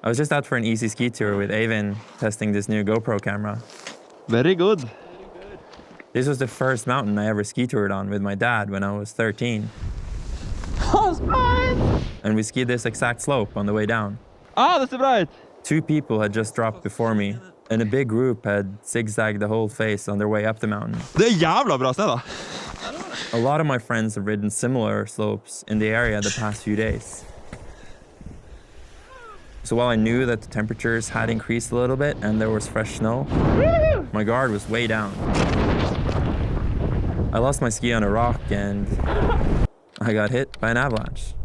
I was just out for an easy ski tour with Avin, testing this new GoPro camera. Very good. This was the first mountain I ever ski toured on with my dad when I was 13. And we skied this exact slope on the way down. Det ser bra ut! 2 people had just dropped before me, and a big group had zigzagged the whole face on their way up the mountain. Det er jævla bra sted, da. A lot of my friends have ridden similar slopes in the area the past few days. So while I knew that the temperatures had increased a little bit and there was fresh snow, my guard was way down. I lost my ski on a rock and I got hit by an avalanche.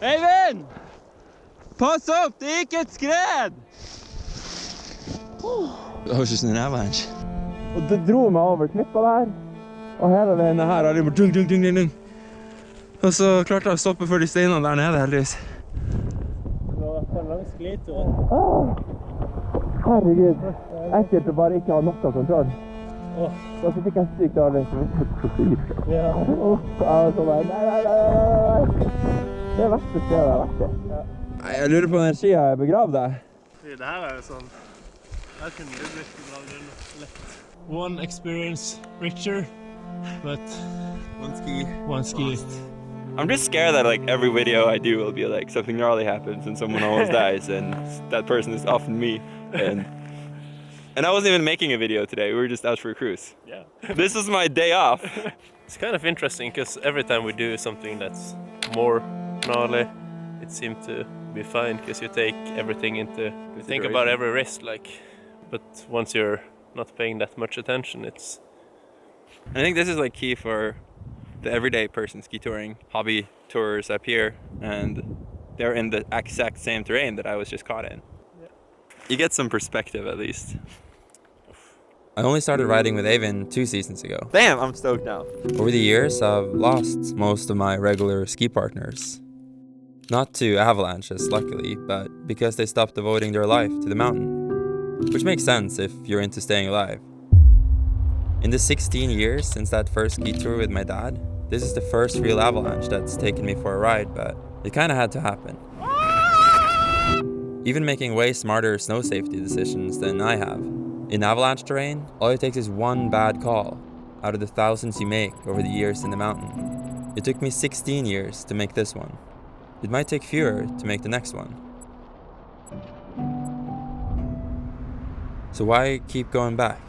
Eivind! Pass opp, det gikk et skred! Det høres ut som en avalanche. Og det dro meg over klippa der. Og hele veien her har det bare dung, dung, dung, dung, dung. Og så klarte jeg å stoppe for de steinene der nede, heldigvis. Det var en lang sklitur. Herregud, ekkelt å bare ikke ha noe kontroll. Og så fikk jeg sykt dårlig. Ja. Det er verste stedet jeg har vært i. Nei, jeg lurer på den skia jeg begravde deg. Det her er jo sånn. Her kunne du blitt begravd lett. One experience richer, but one ski. I'm just scared that like every video I do will be like something gnarly happens and someone almost dies and that person is often me. And I wasn't even making a video today, we were just out for a cruise. Yeah. This is my day off. It's kind of interesting because every time we do something that's more gnarly, it seems to be fine because you take everything into, you think about every risk, like, but once you're not paying that much attention, it's... I think this is like key for the everyday person ski touring, hobby tours up here, and they're in the exact same terrain that I was just caught in. Yeah. You get some perspective at least. I only started riding with Avin 2 seasons ago. Damn, I'm stoked now. Over the years, I've lost most of my regular ski partners. Not to avalanches, luckily, but because they stopped devoting their life to the mountain. Which makes sense if you're into staying alive. In the 16 years since that first ski tour with my dad, this is the first real avalanche that's taken me for a ride, but it kinda had to happen. Even making way smarter snow safety decisions than I have. In avalanche terrain, all it takes is one bad call out of the thousands you make over the years in the mountain. It took me 16 years to make this one. It might take fewer to make the next one. So why keep going back?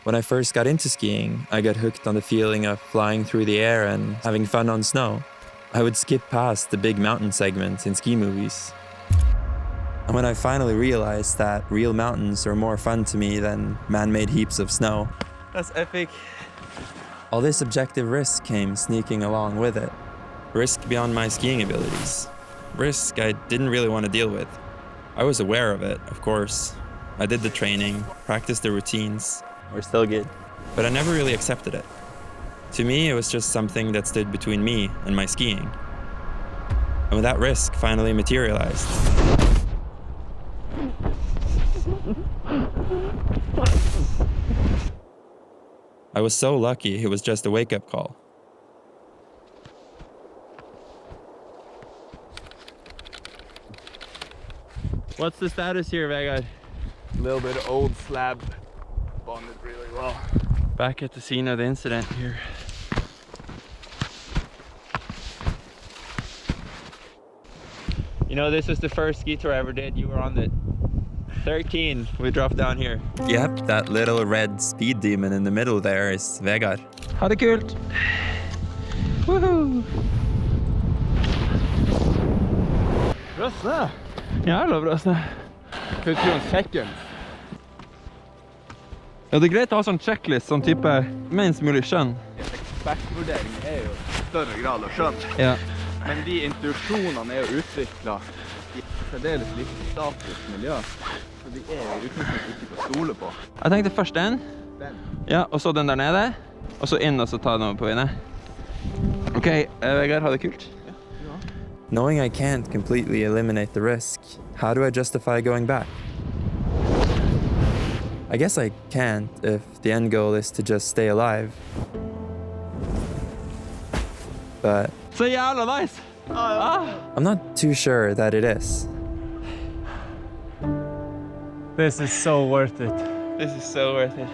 When I first got into skiing, I got hooked on the feeling of flying through the air and having fun on snow. I would skip past the big mountain segments in ski movies. And when I finally realized that real mountains are more fun to me than man-made heaps of snow, That's epic. all this objective risk came sneaking along with it. Risk beyond my skiing abilities. Risk I didn't really want to deal with. I was aware of it, of course. I did the training, practiced the routines. We're still good. But I never really accepted it. To me, it was just something that stood between me and my skiing. And when that risk finally materialized, I was so lucky it was just a wake-up call. What's the status here, Vegard? A little bit of old slab, bonded really well. Back at the scene of the incident here. You know, this was the first ski tour I ever did. You were on it. 13 we dropped down here. Yep, that little red speed demon in the middle there is Vegard. Ha det kult! Woohoo! Bra snö! Jävla bra snö. 15 seconds. Ja, det er greit å ha sånn checklist, sånn type minst mulig skjønn. Ekspertvurdering er jo større grad av skjønn. Ja. Men de intuisjonene er jo utviklet i særdeles lite statisk miljø. Så de er jo utviklet ikke til å stole på. Jeg tenkte først den. Ja, og så den der nede. Og så inn og så ta den over på inne. Ok, Vegard, ha det kult. Knowing I can't completely eliminate the risk, how do I justify going back? I guess I can't if the end goal is to just stay alive. But Så jævla nice! I'm not too sure that it is. This is so worth it. This is so worth it.